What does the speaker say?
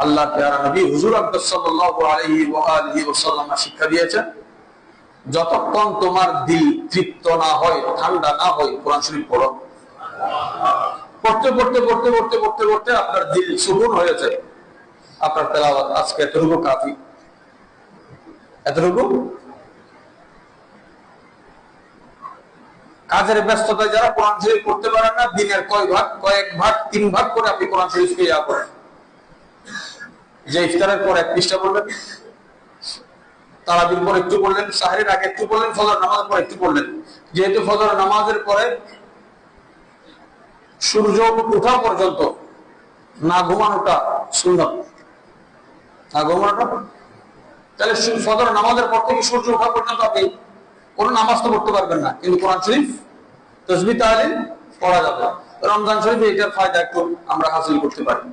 আল্লাহ প্যারা নবী হুজুর আকরাম সাল্লাল্লাহু আলাইহি ওয়া আলিহি ওয়াসাল্লাম শিক্ষা দিয়েছেন, যতক্ষণ তোমার দিল তৃপ্ত না হয়, ঠান্ডা না হয়, কোরআন শরীফ পড়ো। পড়তে পড়তে পড়তে পড়তে পড়তে পড়তে আপনার দিল সুকুন হয়ে যায়, আপনার তেলাওয়াত আজকে এতটুকু কাফি। এতটুকু। কাজের ব্যস্ততায় যারা কোরআন শরীফ পড়তে পারেন না, দিনের কয়েক ভাগ 3 ভাগ করে আপনি কোরআন শরীফকে ইয়া করেন। যে ইফতারের পর 1 পৃষ্ঠা পড়লেন, তারাবির পর একটু পড়লেন, সাহরির আগে একটু পড়লেন, ফজর নামাজের পর একটু পড়লেন। যেহেতু ফজর নামাজের পরে সূর্য ওঠা পর্যন্ত না ঘুমানোটা সুন্নাত, না ঘুমানোটা, তাহলে ফজর নামাজের পর থেকে সূর্য ওঠা পর্যন্ত আপনি কোনো নামাজ তো পড়তে পারবেন না, কিন্তু কোরআন শরীফ তাসবিহ তাহলিল পড়া যাবে। রমজান শরীফে এটার ফায়দা একটু আমরা হাসিল করতে পারি।